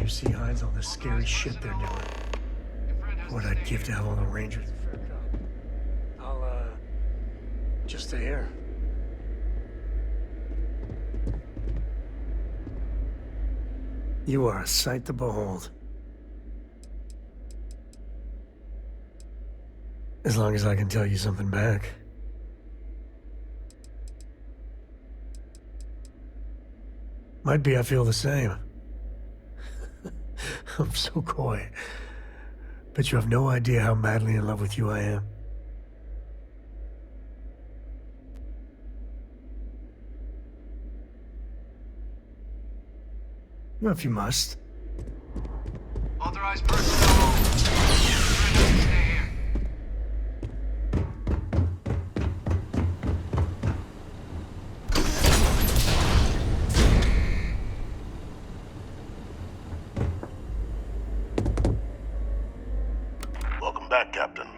UC hides all the scary shit they're doing. What I'd give to have all the Rangers. I'll, just stay here. You are a sight to behold. As long as I can tell you something back. Might be I feel the same. I'm so coy. But you have no idea how madly in love with you I am. Well, if you must. Authorized personnel. Stay here. Welcome back, Captain.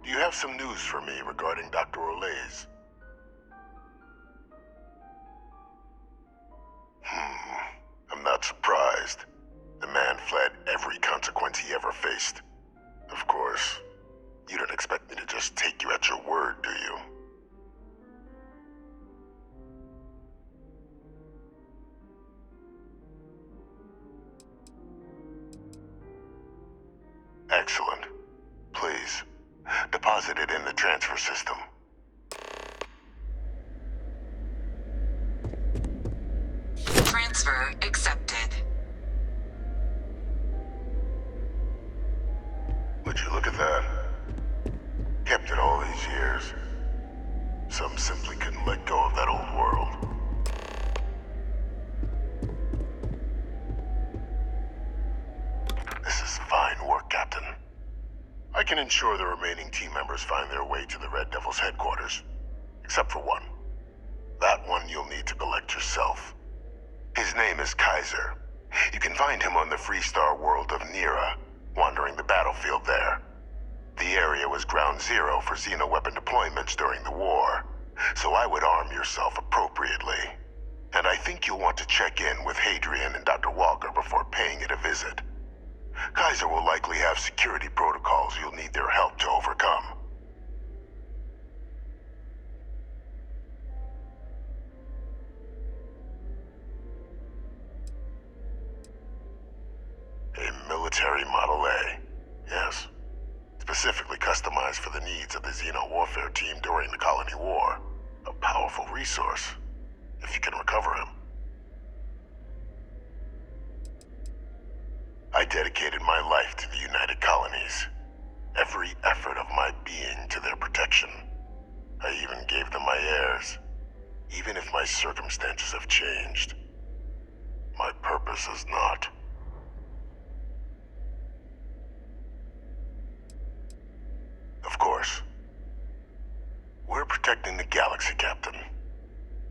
Do you have some news for me regarding Dr. Olays? I'm not surprised. The man fled every consequence he ever faced. Of course, you don't expect me to just take you at your word, do you? Excellent. Please, deposit it in the transfer system. Transfer accepted. Would you look at that? Kept it all these years. Some simply couldn't let go of that old world. This is fine work, Captain. I can ensure the remaining team members find their way to the Red Devil's headquarters. Except for one. That one you'll need to collect yourself. His name is Kaiser. You can find him on the Freestar world of Nira, wandering the battlefield there. The area was ground zero for xeno-weapon deployments during the war, so I would arm yourself appropriately. And I think you'll want to check in with Hadrian and Dr. Walker before paying it a visit. Kaiser will likely have security protocols you'll need their help to overcome. A military Model A, yes. Specifically customized for the needs of the Xeno warfare team during the Colony War. A powerful resource, if you can recover him. I dedicated my life to the United Colonies. Every effort of my being to their protection. I even gave them my heirs. Even if my circumstances have changed, my purpose has not. Of course. We're protecting the galaxy, Captain.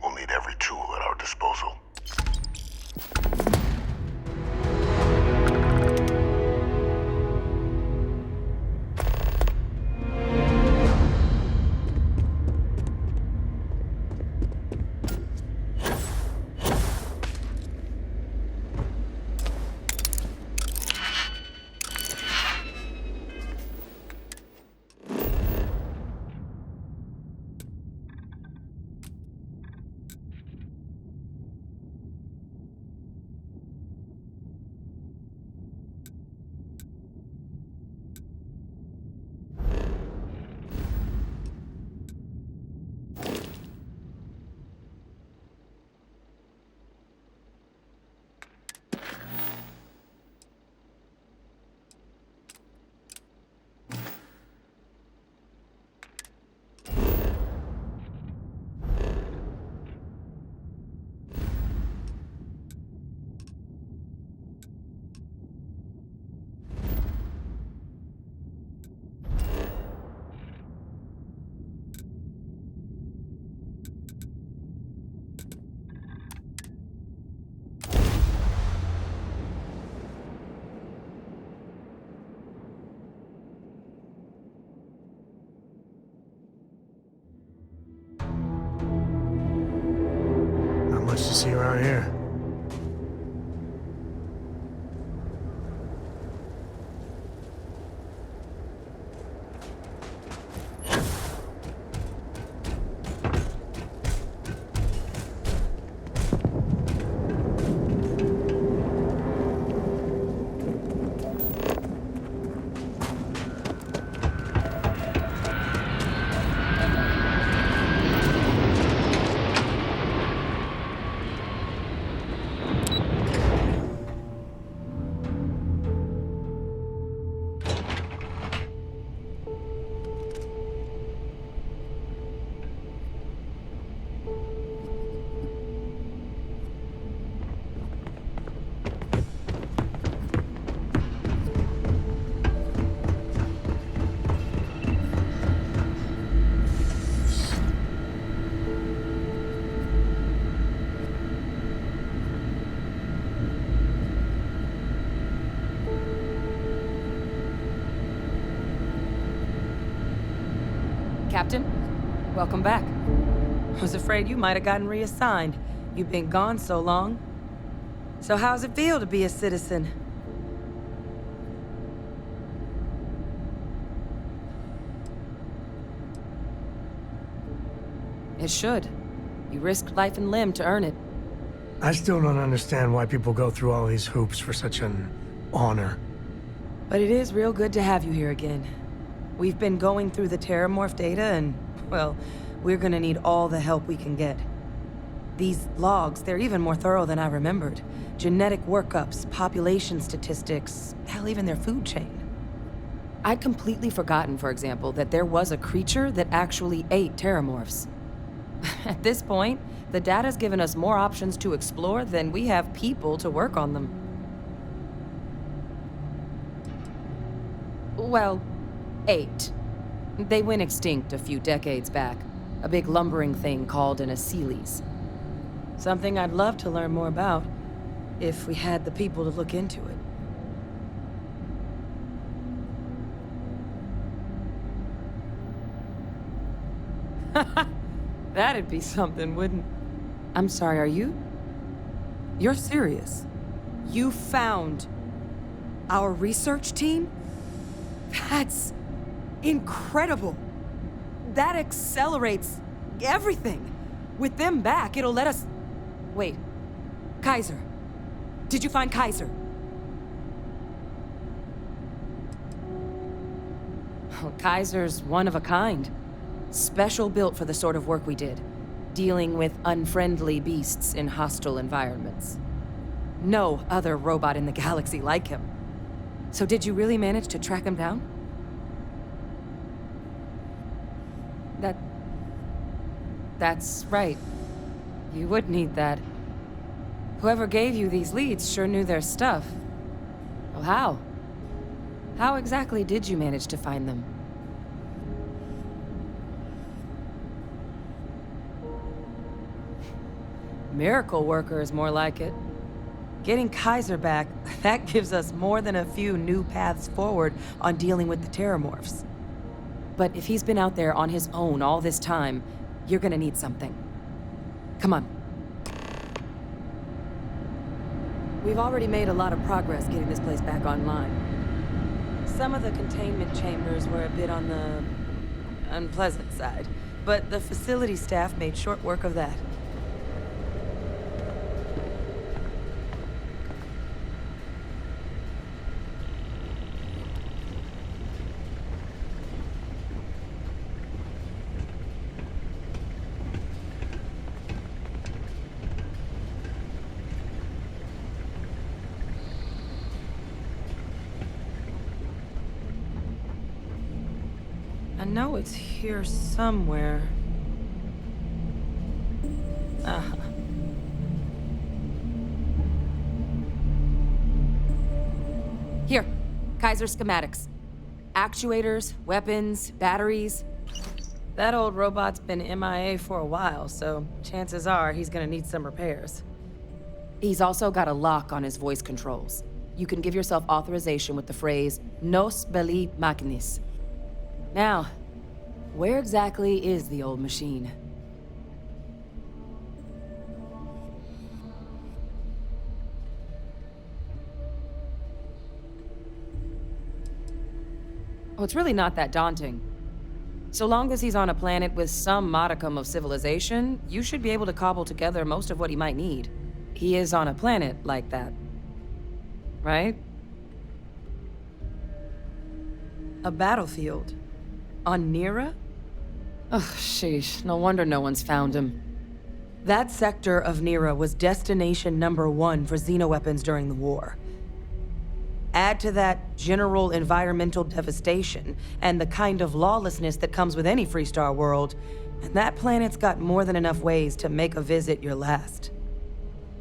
We'll need every tool at our disposal. Not much to see around here. Captain, welcome back. I was afraid you might have gotten reassigned. You've been gone so long. So how's it feel to be a citizen? It should. You risked life and limb to earn it. I still don't understand why people go through all these hoops for such an honor. But it is real good to have you here again. We've been going through the Terramorph data and, well, we're gonna need all the help we can get. These logs, they're even more thorough than I remembered. Genetic workups, population statistics, hell, even their food chain. I'd completely forgotten, for example, that there was a creature that actually ate terramorphs. At this point, the data's given us more options to explore than we have people to work on them. Well, 8. They went extinct a few decades back. A big lumbering thing called an Aceles. Something I'd love to learn more about, if we had the people to look into it. That'd be something, wouldn't... I'm sorry, are you? You're serious? You found our research team? That's incredible. That accelerates everything. With them back, it'll let us... Wait. Kaiser. Did you find Kaiser? Oh, Kaiser's one of a kind. Special built for the sort of work we did. Dealing with unfriendly beasts in hostile environments. No other robot in the galaxy like him. So did you really manage to track him down? That's right. You would need that. Whoever gave you these leads sure knew their stuff. Well, how? How exactly did you manage to find them? Miracle worker is more like it. Getting Kaiser back, that gives us more than a few new paths forward on dealing with the terramorphs. But if he's been out there on his own all this time, you're gonna need something. Come on. We've already made a lot of progress getting this place back online. Some of the containment chambers were a bit on the unpleasant side, but the facility staff made short work of that. I know it's here somewhere. Here, Kaiser schematics. Actuators, weapons, batteries. That old robot's been MIA for a while, so chances are he's gonna need some repairs. He's also got a lock on his voice controls. You can give yourself authorization with the phrase, Nos belli machinis. Now, where exactly is the old machine? Oh, it's really not that daunting. So long as he's on a planet with some modicum of civilization, you should be able to cobble together most of what he might need. He is on a planet like that. Right? A battlefield. On Nira? Ugh, sheesh. No wonder no one's found him. That sector of Nira was destination number 1 for xenoweapons during the war. Add to that general environmental devastation and the kind of lawlessness that comes with any Freestar world, and that planet's got more than enough ways to make a visit your last.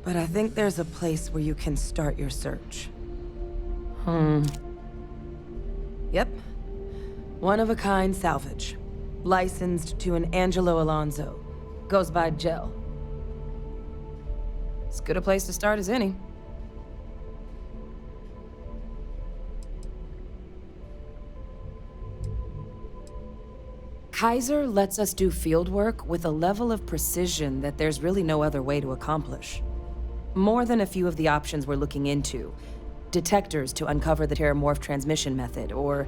But I think there's a place where you can start your search. Yep. One-of-a-kind salvage. Licensed to an Angelo Alonso. Goes by Gel. As good a place to start as any. Kaiser lets us do field work with a level of precision that there's really no other way to accomplish. More than a few of the options we're looking into. Detectors to uncover the terramorph transmission method, or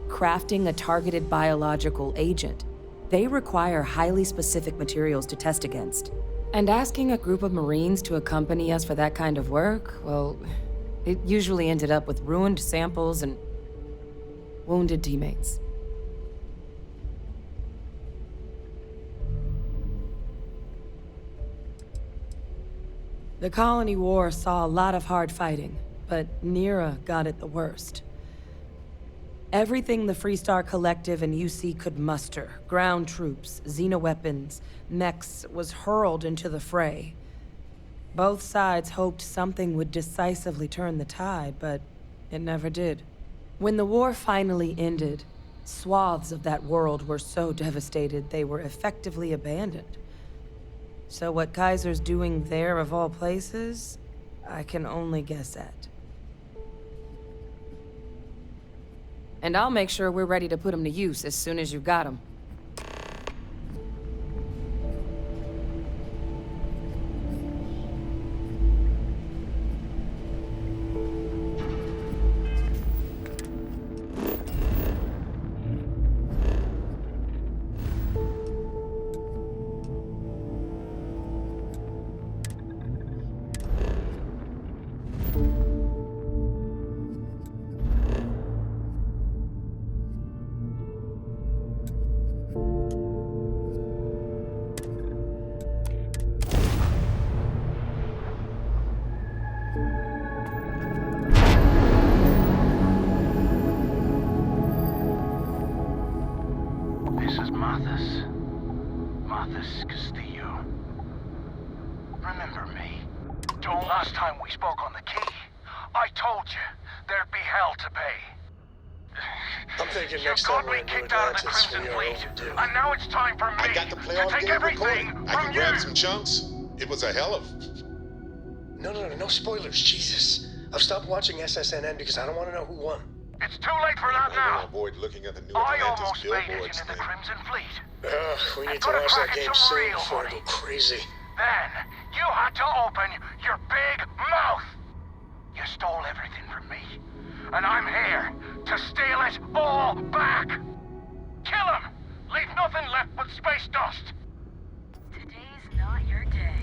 crafting a targeted biological agent. They require highly specific materials to test against. And asking a group of Marines to accompany us for that kind of work, well, it usually ended up with ruined samples and wounded teammates. The Colony War saw a lot of hard fighting, but Nira got it the worst. Everything the Freestar Collective and UC could muster, ground troops, xenoweapons, mechs, was hurled into the fray. Both sides hoped something would decisively turn the tide, but it never did. When the war finally ended, swaths of that world were so devastated they were effectively abandoned. So what Kaiser's doing there of all places, I can only guess at. And I'll make sure we're ready to put him to use as soon as you've got him. Martha's Castillo. Remember me? Last time we spoke on the key, I told you there'd be hell to pay. I'm thinking You next got time we're me in kicked out of the Atlantis, Crimson we are Fleet, overdue. and now it's time for me I got the to playoff take game everything recorded. I from can you. grab some chunks. It was a hell of... No spoilers, Jesus. I've stopped watching SSNN because I don't want to know who won. It's too late for that I'll now. avoid looking at the new I Atlantis almost made it billboards into the thing. Crimson Fleet. We need to gotta watch crack that it game some soon real before I money. go crazy. Then, you had to open your big mouth. You stole everything from me. And I'm here to steal it all back. Kill him. Leave nothing left but space dust. Today's not your day.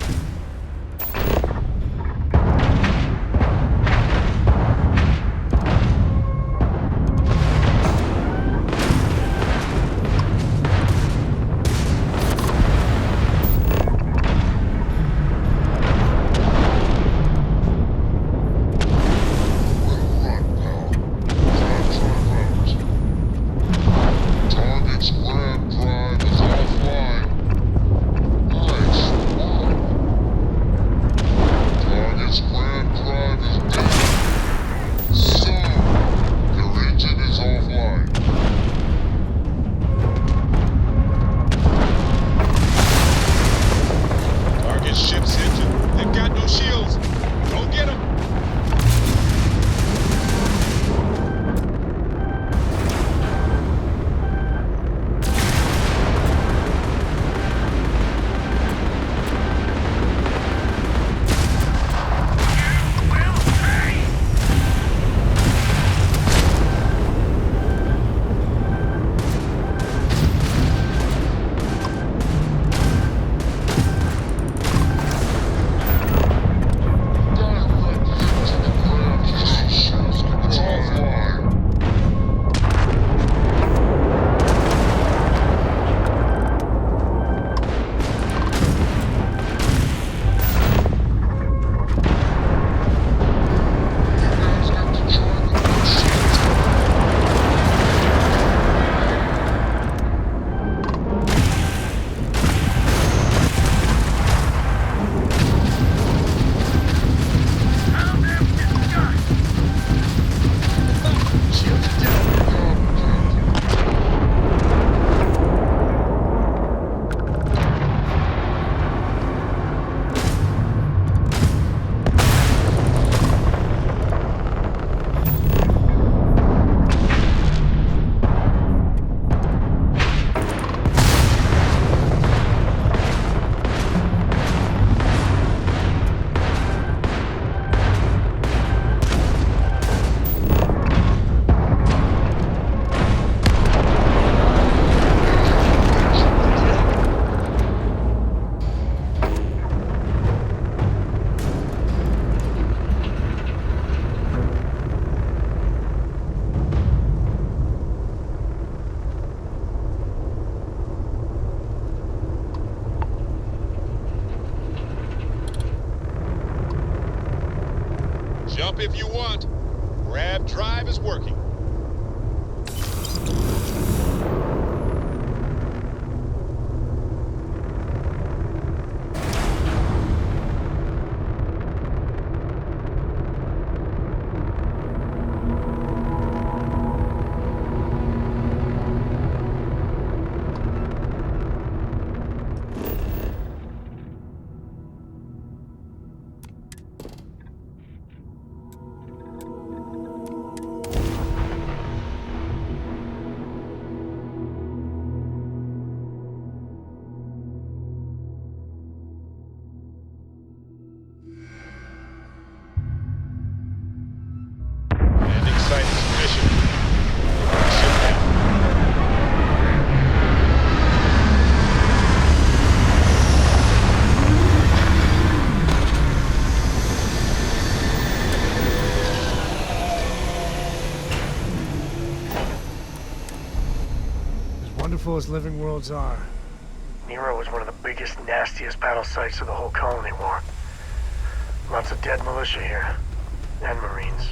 Jump if you want. Grab drive is working. An exciting mission. Ship down. As wonderful as living worlds are, Nero was one of the biggest, nastiest battle sites of the whole colony war. Lots of dead militia here, and Marines.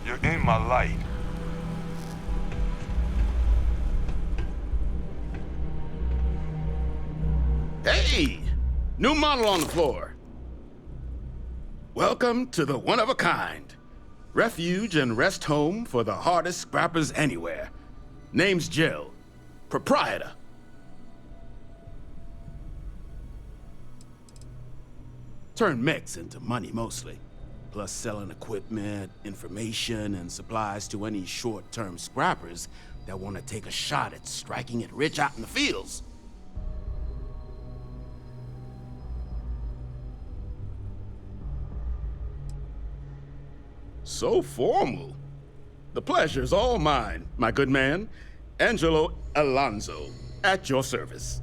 You're in my light. Hey! New model on the floor. Welcome to the one-of-a-kind. Refuge and rest home for the hardest scrappers anywhere. Name's Jill. Proprietor. Turn mechs into money mostly. Plus selling equipment, information, and supplies to any short-term scrappers that want to take a shot at striking it rich out in the fields. So formal. The pleasure's all mine, my good man. Angelo Alonso, at your service.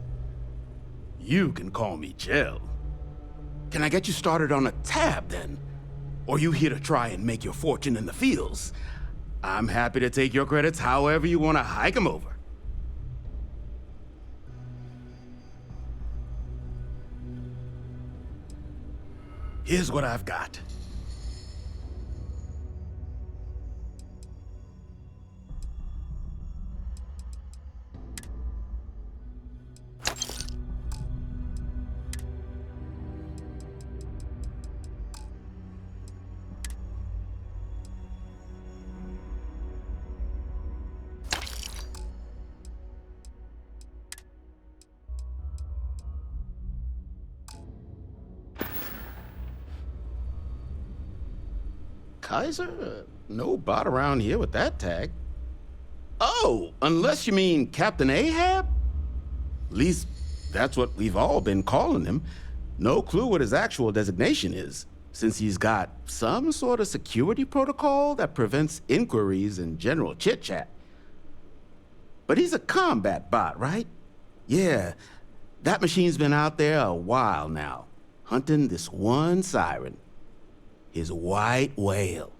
You can call me Jill. Can I get you started on a tab, then? Or you here to try and make your fortune in the fields? I'm happy to take your credits however you want to hike them over. Here's what I've got. Kaiser? No bot around here with that tag. Oh, unless you mean Captain Ahab? At least that's what we've all been calling him. No clue what his actual designation is, since he's got some sort of security protocol that prevents inquiries and general chit-chat. But he's a combat bot, right? Yeah, that machine's been out there a while now, hunting this one siren. His white whale.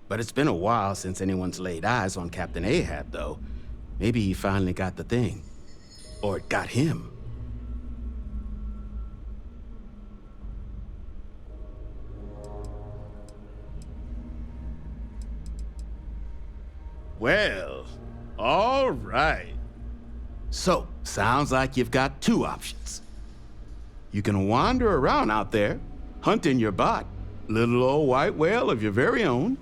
But it's been a while since anyone's laid eyes on Captain Ahab, though. Maybe he finally got the thing. Or it got him. Well, all right. So, sounds like you've got two options. You can wander around out there, hunting your bot, little old white whale of your very own.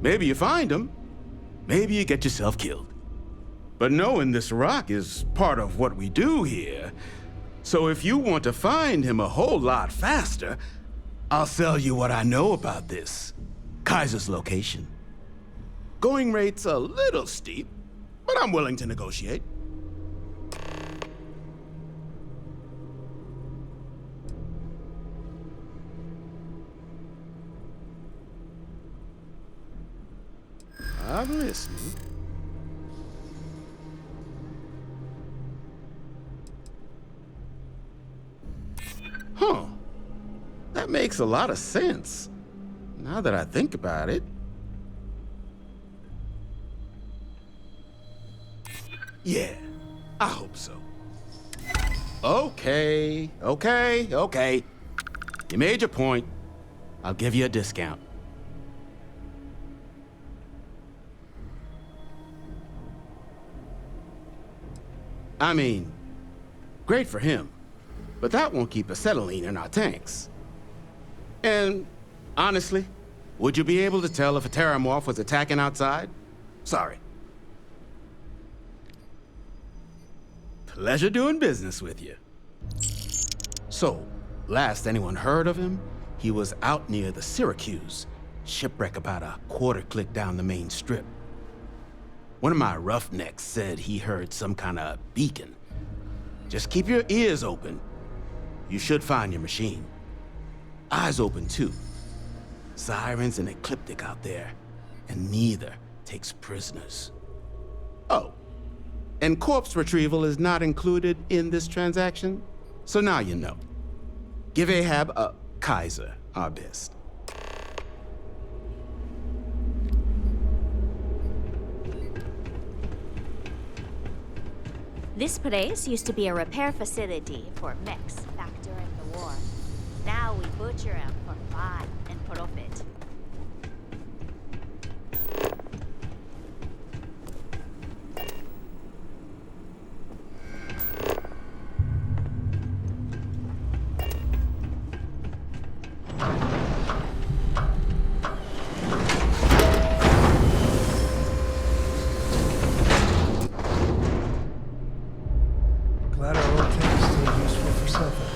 Maybe you find him, maybe you get yourself killed. But knowing this rock is part of what we do here, so if you want to find him a whole lot faster, I'll sell you what I know about this. Kaiser's location. Going rate's a little steep, but I'm willing to negotiate. I'm listening. Huh. That makes a lot of sense. Now that I think about it. Yeah, I hope so. Okay. You made your point. I'll give you a discount. I mean, great for him, but that won't keep acetylene in our tanks. And honestly, would you be able to tell if a terramorph was attacking outside? Sorry. Pleasure doing business with you. So, last anyone heard of him, he was out near the Syracuse, shipwreck about a quarter click down the main strip. One of my roughnecks said he heard some kind of beacon. Just keep your ears open. You should find your machine. Eyes open too. Sirens and Ecliptic out there, and neither takes prisoners. Oh, and corpse retrieval is not included in this transaction, so now you know. Give Ahab Kaiser our best. This place used to be a repair facility for mechs back during the war. Now we butcher them for fun and profit. Glad our old tank is still useful for something.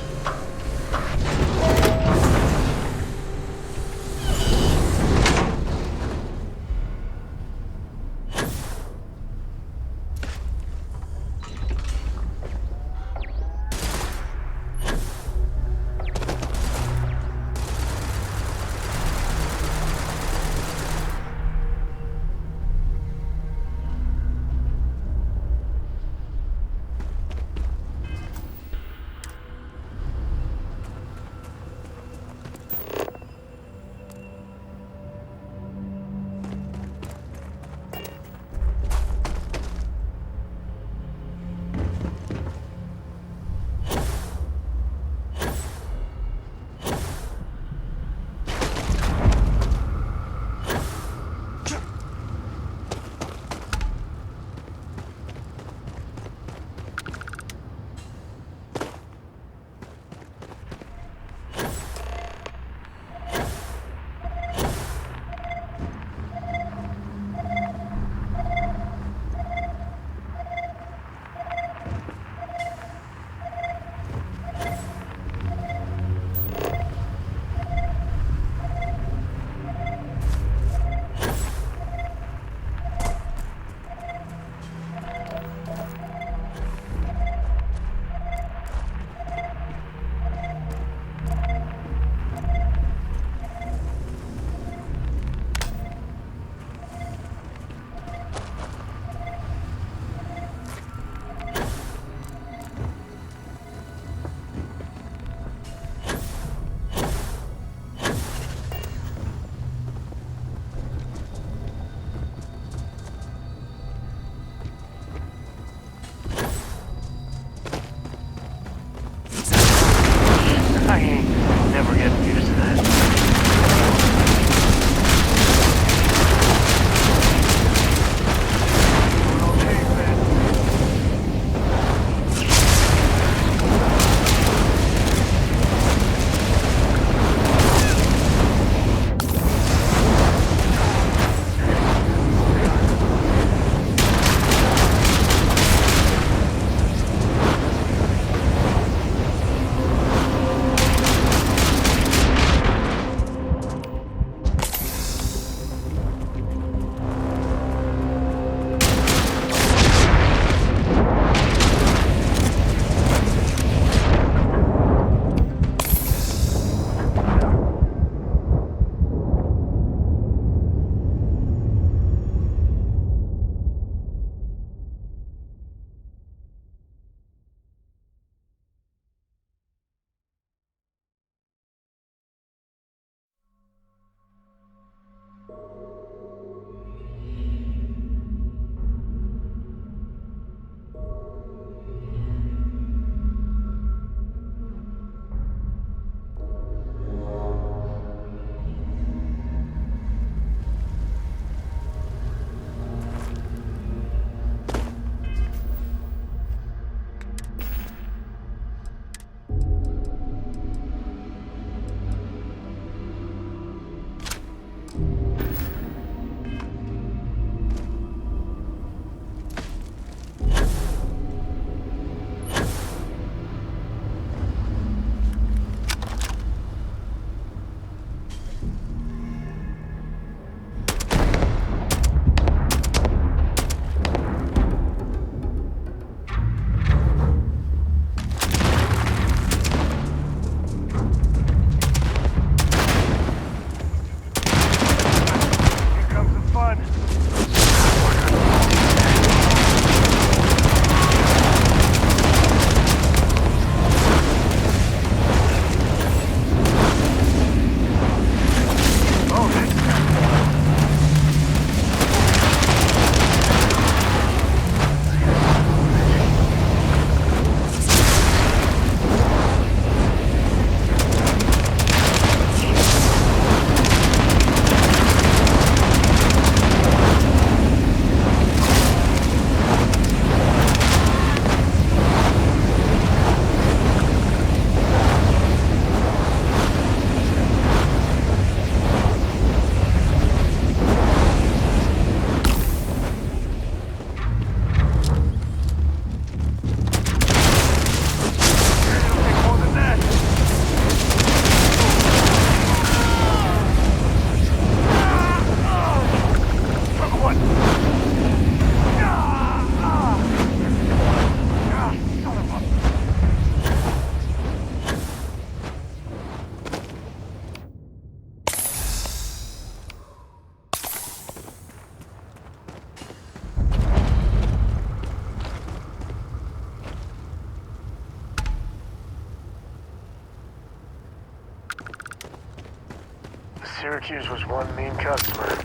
Syracuse was one mean customer.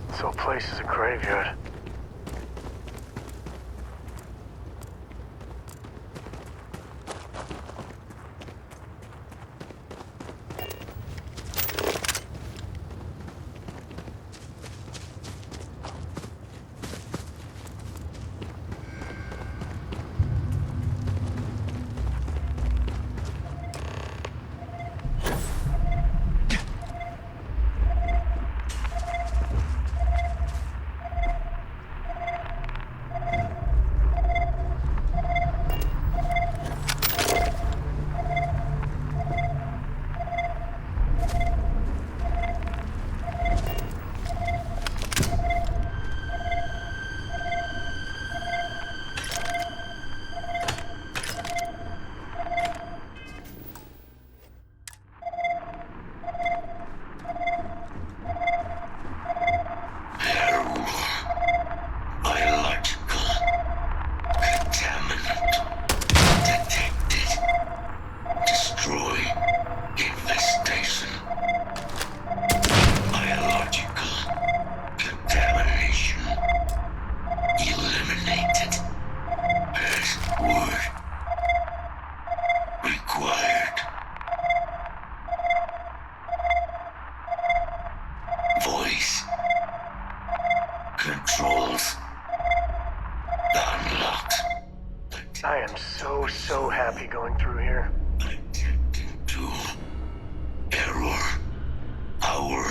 This whole place is a graveyard. I am so happy going through here. Error. Power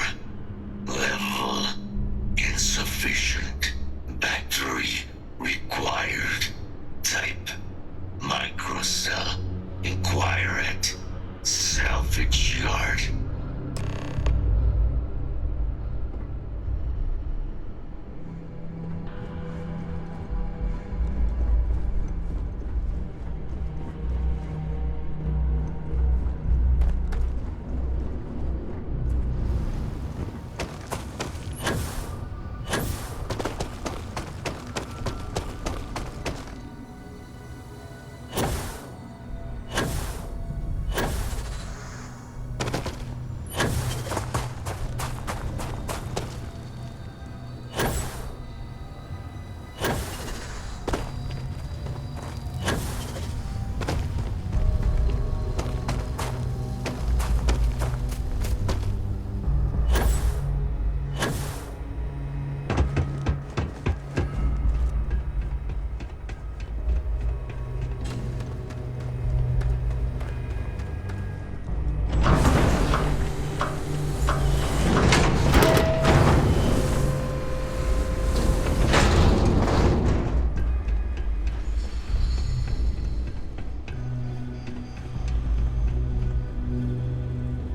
level insufficient. Battery required. Type microcell. Inquire at salvage yard.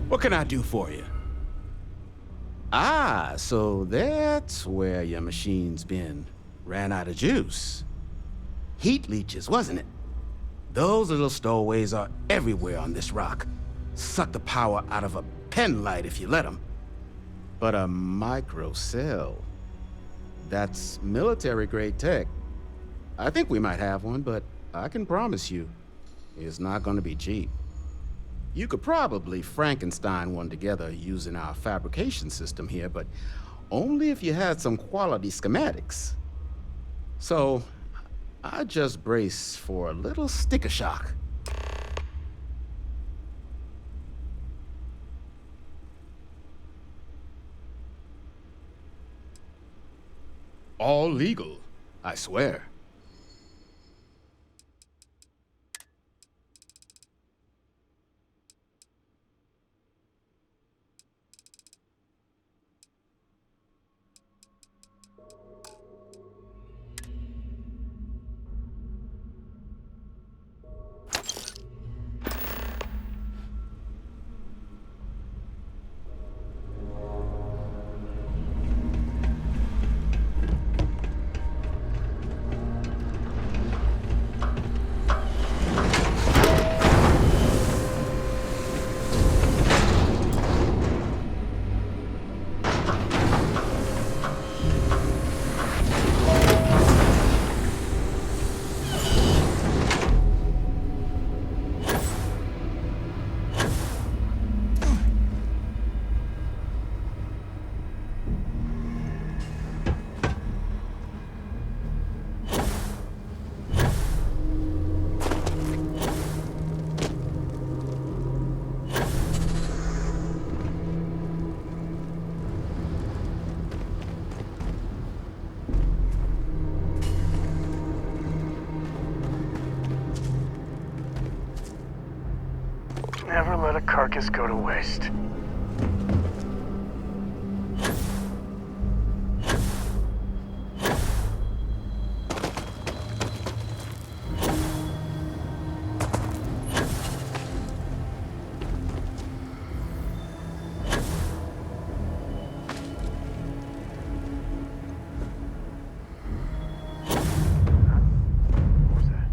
What can I do for you? Ah, so that's where your machine's been. Ran out of juice. Heat leeches, wasn't it? Those little stowaways are everywhere on this rock. Suck the power out of a pen light if you let them. But a microcell, that's military-grade tech. I think we might have one, but I can promise you, it's not gonna be cheap. You could probably Frankenstein one together using our fabrication system here, but only if you had some quality schematics. So, I just brace for a little sticker shock. All legal, I swear. Never let a carcass go to waste. What was that?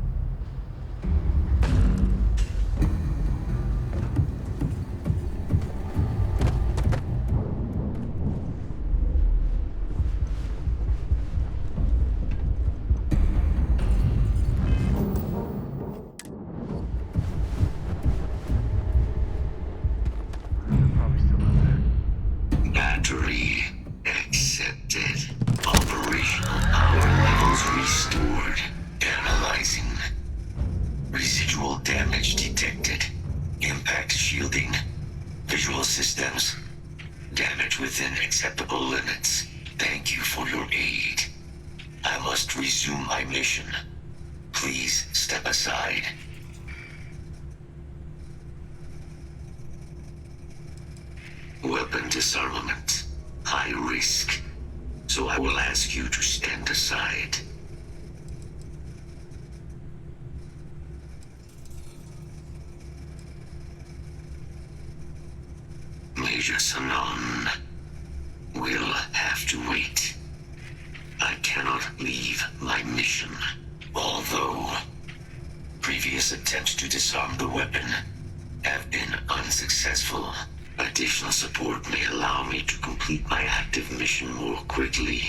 Probably still up there. Battery accepted. Operational power levels restored. Analyzing. Residual damage detected. Impact shielding. Visual systems. Damage within acceptable limits. Thank you for your aid. I must resume my mission. Please step aside. Weapon disarmament. High risk. So I will ask you to stand aside. Major Sanon will have to wait. I cannot leave my mission. Although previous attempts to disarm the weapon have been unsuccessful. Additional support may allow me to complete my active mission more quickly,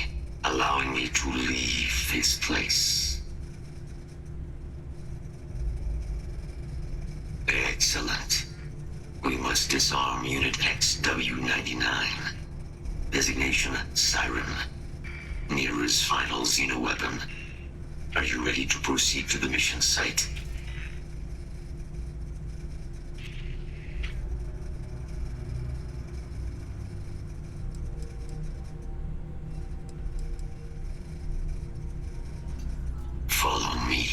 allowing me to leave this place. Excellent. We must disarm Unit XW-99. Designation Siren. Nearest final xenoweapon. Are you ready to proceed to the mission site? Follow me.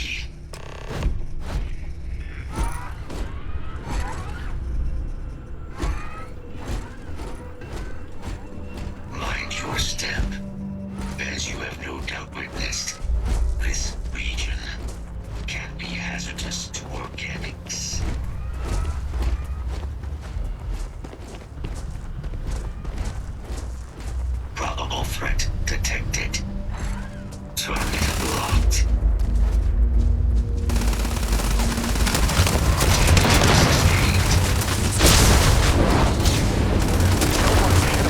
Mind your step. As you have no doubt witnessed, this region can be hazardous to organics. Probable threat detected. Target locked.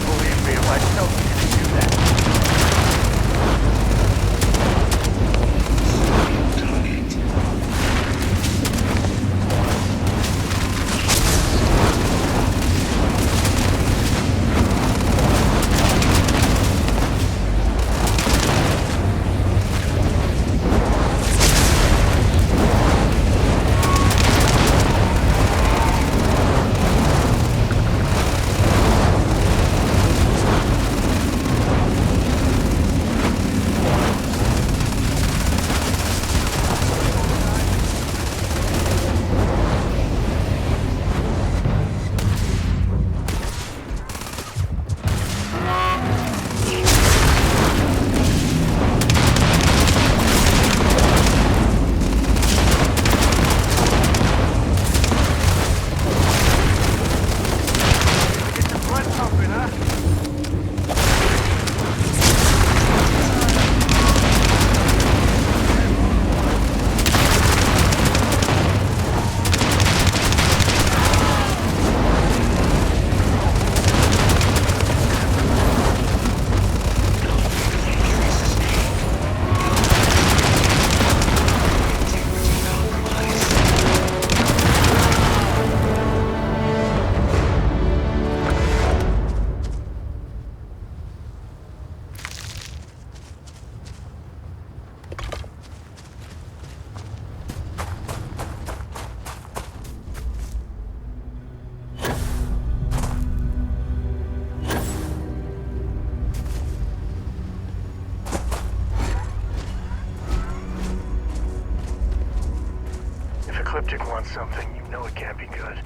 Believe me if I tell you to do that. Get the blood pumping, huh? If Ecliptic wants something, you know it can't be good.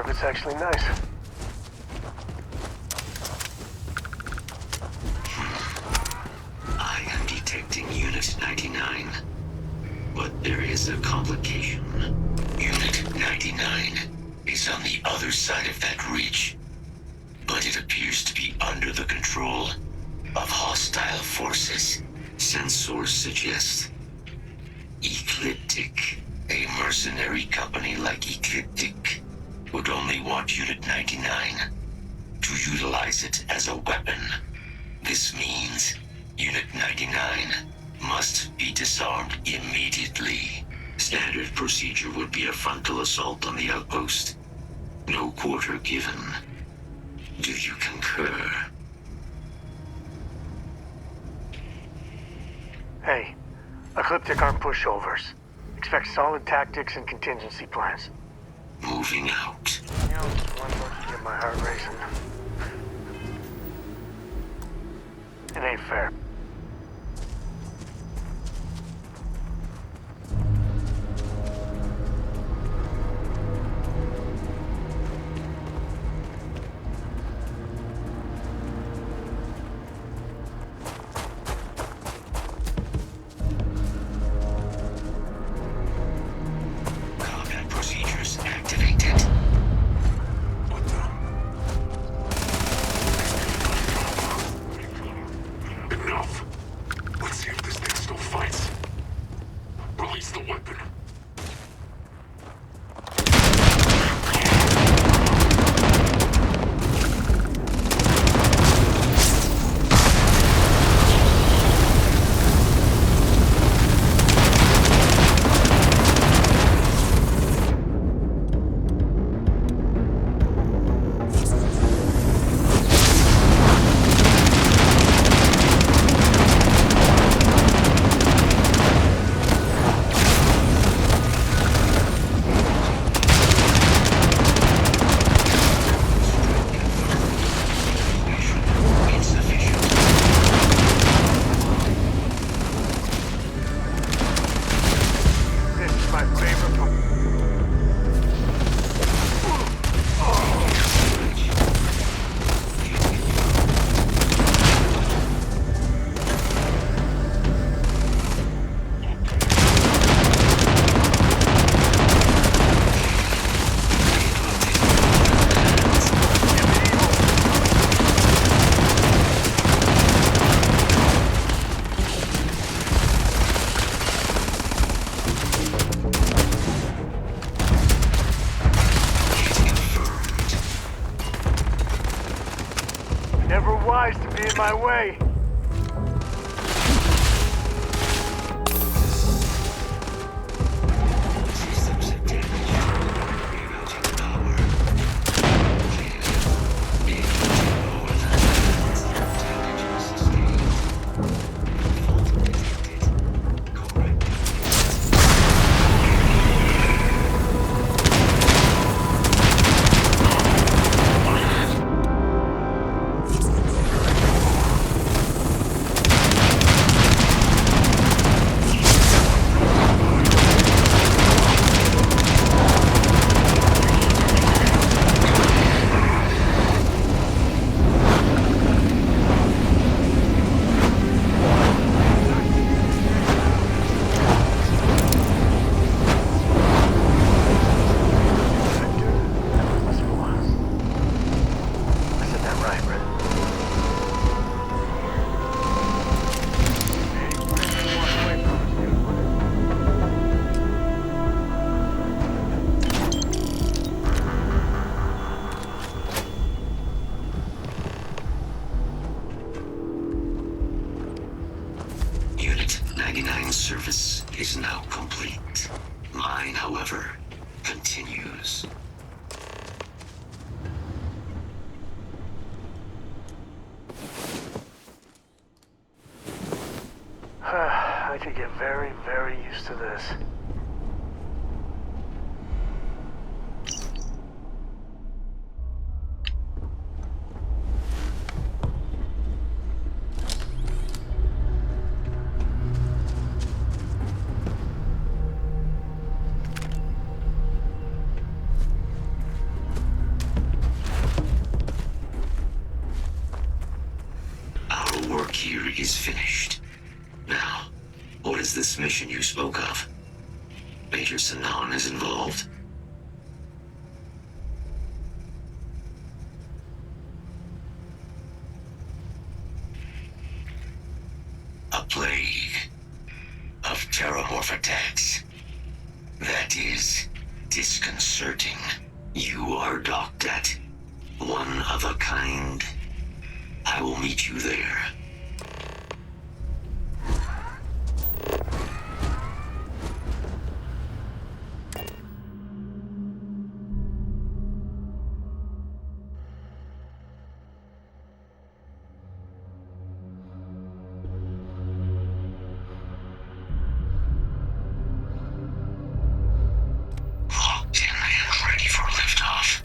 equipment's actually nice. I am detecting Unit 99. But there is a complication. Unit 99 is on the other side of that reach. But it appears to be under the control of hostile forces. Sensors suggest Ecliptic. A mercenary company like Ecliptic would only want Unit 99 to utilize it as a weapon. This means Unit 99 must be disarmed immediately. Standard procedure would be a frontal assault on the outpost. No quarter given. Do you concur? Hey, Ecliptic aren't pushovers. Expect solid tactics and contingency plans. Moving out. You know, one look to get my heart racing. It ain't fair. Combat procedures activated. What the? Enough. Let's see if this thing still fights. Release the weapon. Insufficient. This is my favorite part. Never wise to be in my way. Systems have damaged. Rerouting power. More than damage sustained. Fault detected. Correct. I said that right, Brett. Walk away from us, dude. Unit 99 service is now complete. Mine, however, continues. I could get very, very used to this. work here is finished. Now, what is this mission you spoke of? Major Sanan is involved? A plague of terramorph attacks. That is disconcerting. You are docked at one of a kind. I will meet you there. Locked in and ready for liftoff.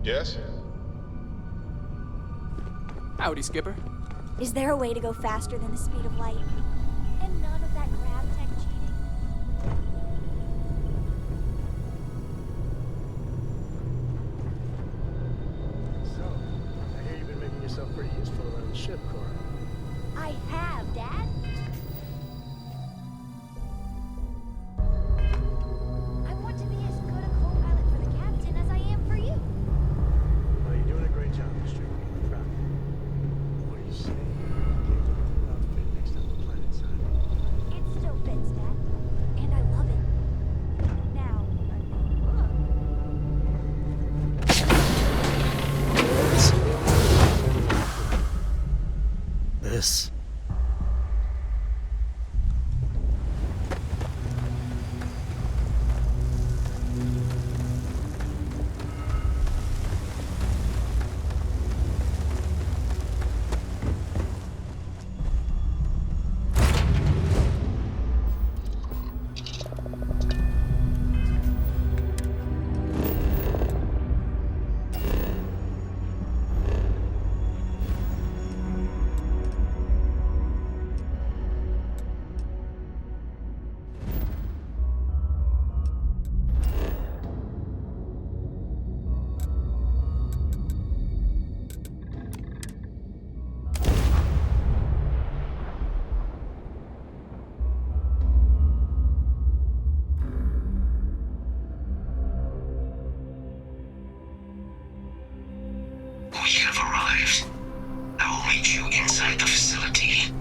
Yes? Howdy, Skipper. Is there a way to go faster than the speed of light? And none of that grab tech cheating? So, I hear you've been making yourself pretty useful around the ship, Cora. I have, Dad. I want to be as good a co-pilot for the captain as I am for you. Well, you're doing a great job, Mr. I'm proud of you. What do you say? Gave them a new outfit next time the planet side. It still fits, Dad. And I love it. Now, This. We have arrived. I will meet you inside the facility.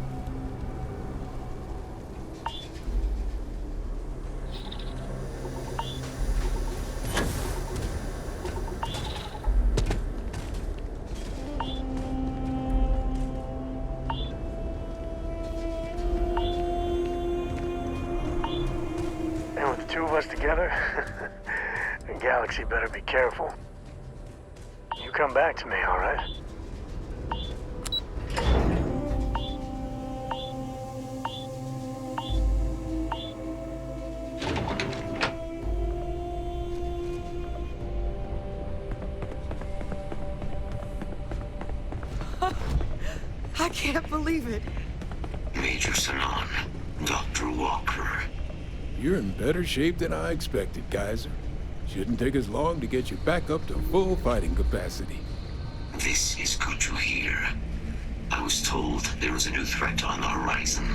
And with the two of us together, the galaxy better be careful. You come back to me, all right? I can't believe it. Major Sanan, Dr. Walker. You're in better shape than I expected, Kaiser. Shouldn't take us long to get you back up to full fighting capacity. This is good to hear. I was told there was a new threat on the horizon.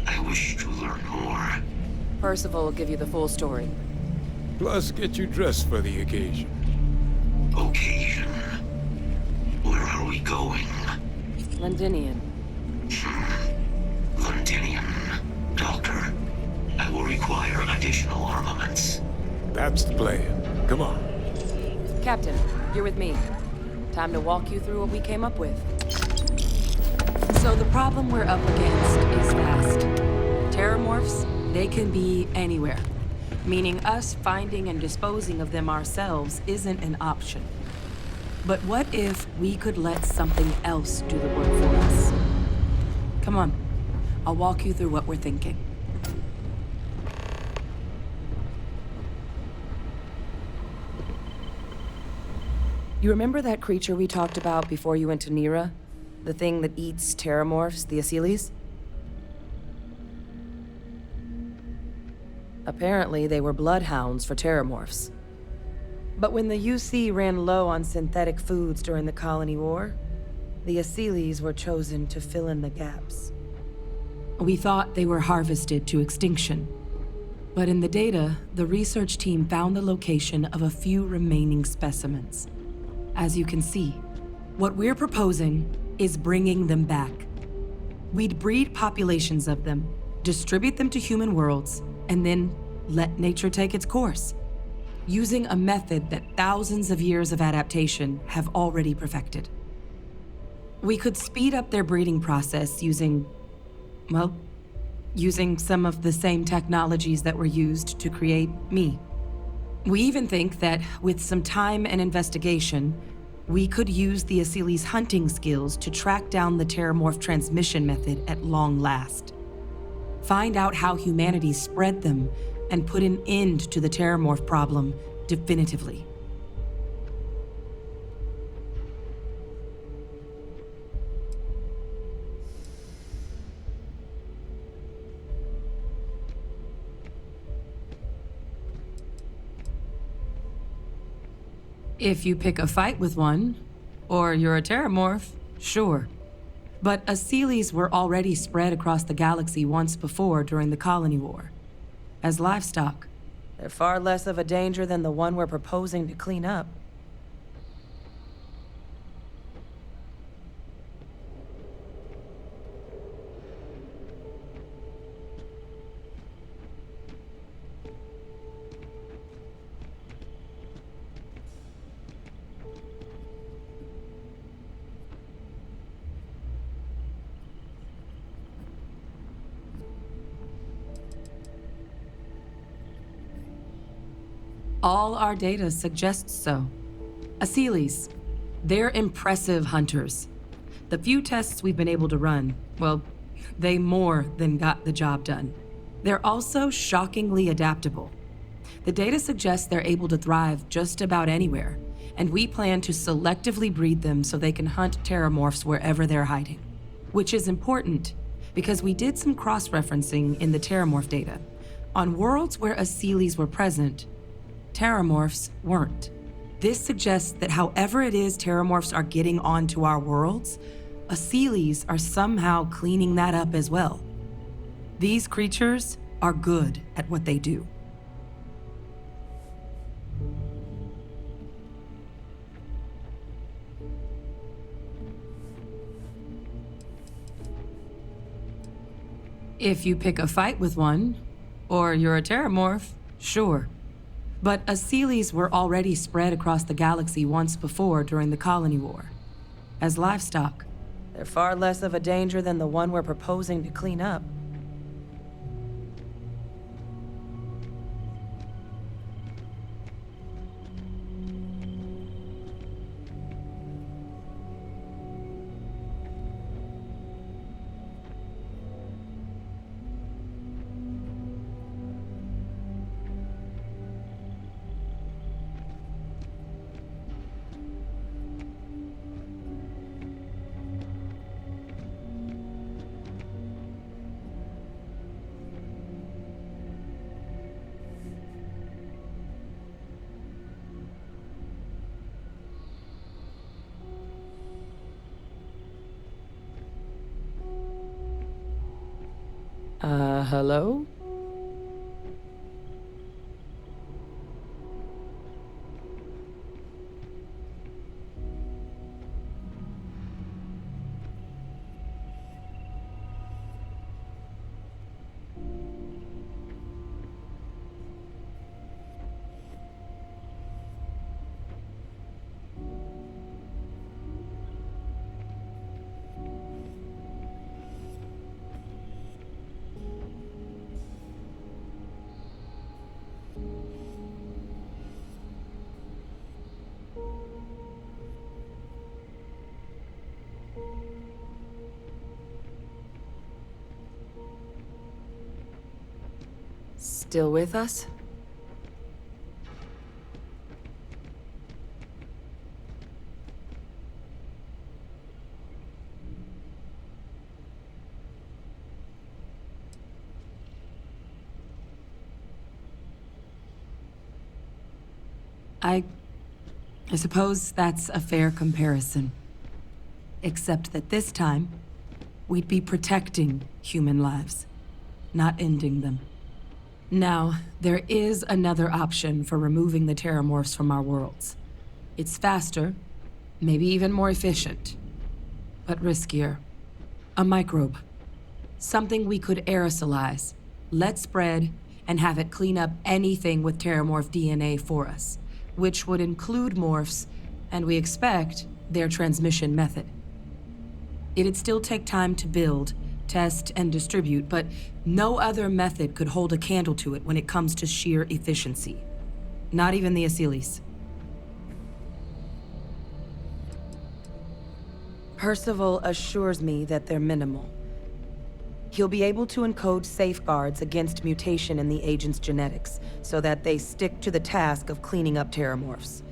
I wish to learn more. Percival will give you the full story. Plus, get you dressed for the occasion. Occasion. Where are we going? Londinian. Londinian. Doctor, I will require additional armaments. That's the plan. Come on. Captain, you're with me. Time to walk you through what we came up with. So the problem we're up against is vast. Terramorphs, they can be anywhere. Meaning us finding and disposing of them ourselves isn't an option. But what if we could let something else do the work for us? Come on, I'll walk you through what we're thinking. You remember that creature we talked about before you went to Nira? The thing that eats terramorphs, the Asylees? Apparently, they were bloodhounds for terramorphs. But when the UC ran low on synthetic foods during the Colony War, the Asylees were chosen to fill in the gaps. We thought they were harvested to extinction. But in the data, the research team found the location of a few remaining specimens. As you can see, what we're proposing is bringing them back. We'd breed populations of them, distribute them to human worlds, and then let nature take its course, using a method that thousands of years of adaptation have already perfected. We could speed up their breeding process using some of the same technologies that were used to create me. We even think that with some time and investigation, we could use the Asylees' hunting skills to track down the terramorph transmission method at long last. Find out how humanity spread them and put an end to the terramorph problem definitively. If you pick a fight with one, or you're a terramorph, sure. But Asylees were already spread across the galaxy once before during the Colony War. As livestock, they're far less of a danger than the one we're proposing to clean up. All our data suggests so. Asylees, they're impressive hunters. The few tests we've been able to run, well, they more than got the job done. They're also shockingly adaptable. The data suggests they're able to thrive just about anywhere, and we plan to selectively breed them so they can hunt terramorphs wherever they're hiding. Which is important, because we did some cross-referencing in the terramorph data. On worlds where Asylees were present, terramorphs weren't. This suggests that however it is terramorphs are getting onto our worlds, Asylees are somehow cleaning that up as well. These creatures are good at what they do. If you pick a fight with one, or you're a terramorph, sure. But Asylees were already spread across the galaxy once before during the Colony War. As livestock, they're far less of a danger than the one we're proposing to clean up. Hello? Still with us? I suppose that's a fair comparison. Except that this time, we'd be protecting human lives, not ending them. Now, there is another option for removing the terramorphs from our worlds. It's faster, maybe even more efficient, but riskier. A microbe. Something we could aerosolize, let spread, and have it clean up anything with terramorph DNA for us, which would include morphs, and we expect their transmission method. It'd still take time to build, test, and distribute, but no other method could hold a candle to it when it comes to sheer efficiency. Not even the Asylees. Percival assures me that they're minimal. He'll be able to encode safeguards against mutation in the agent's genetics, so that they stick to the task of cleaning up terramorphs.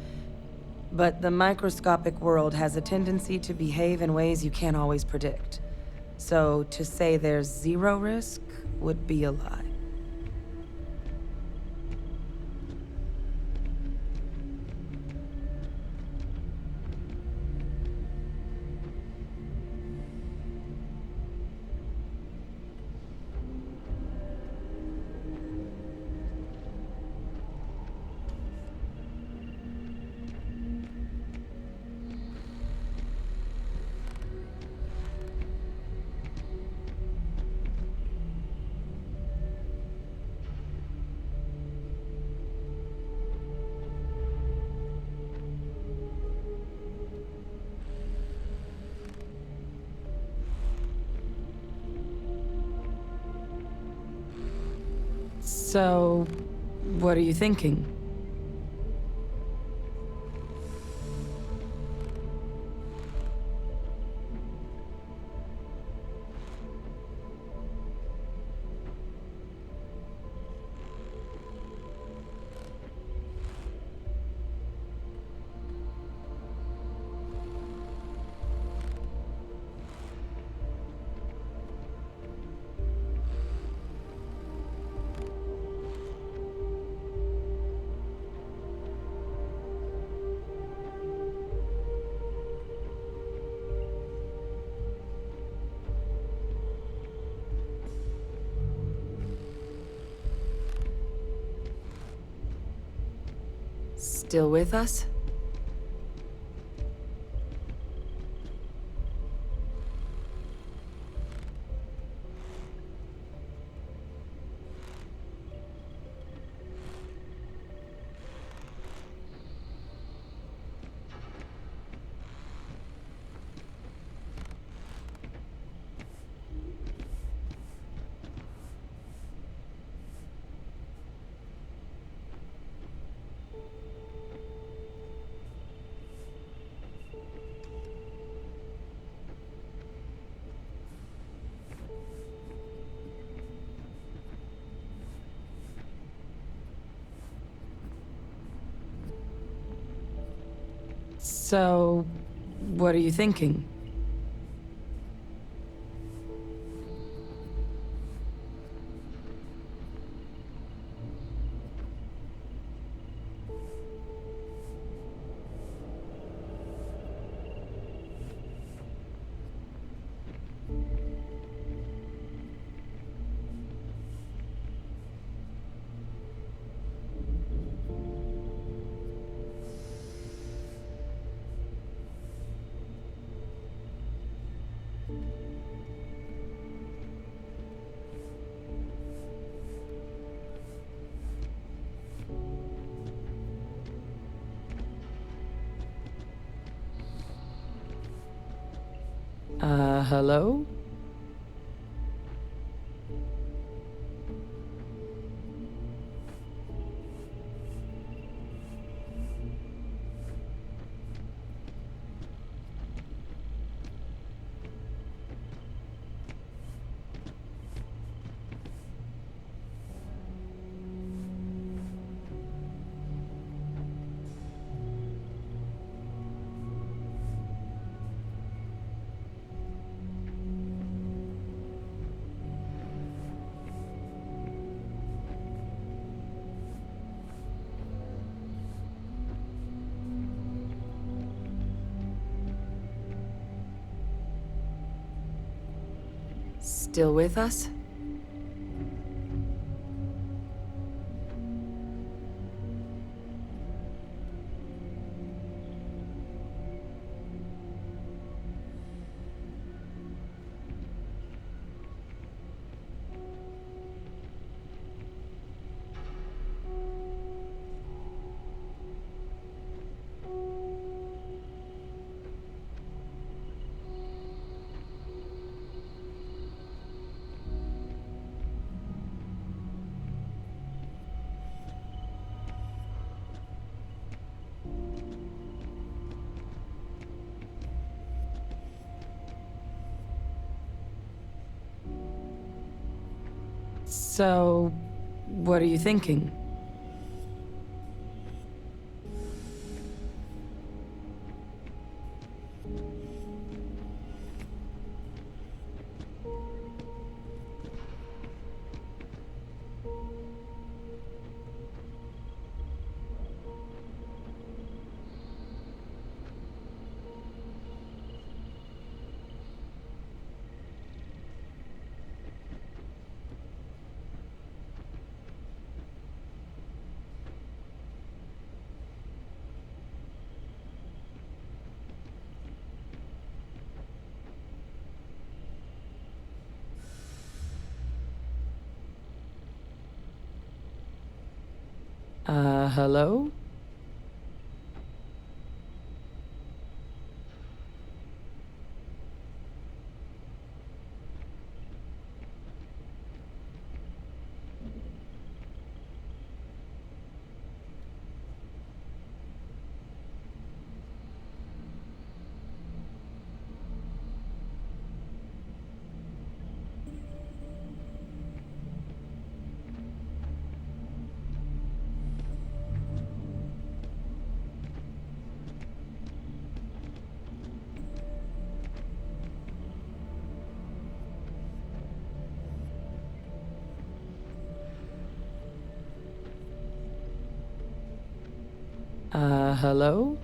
But the microscopic world has a tendency to behave in ways you can't always predict. So to say there's zero risk would be a lie. So, what are you thinking? Still with us? So, what are you thinking? Hello? Still with us? So, what are you thinking? Hello? Hello?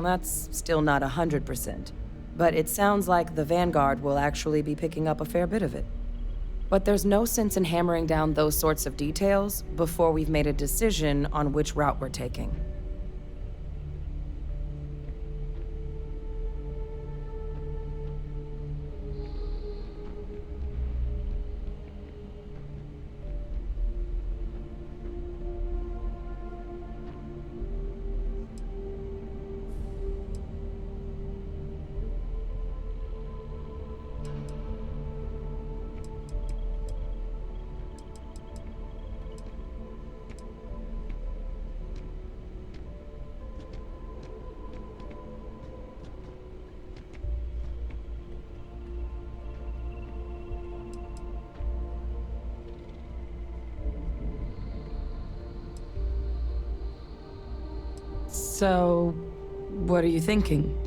Well, that's still not 100%. But it sounds like the Vanguard will actually be picking up a fair bit of it. But there's no sense in hammering down those sorts of details before we've made a decision on which route we're taking. So, what are you thinking?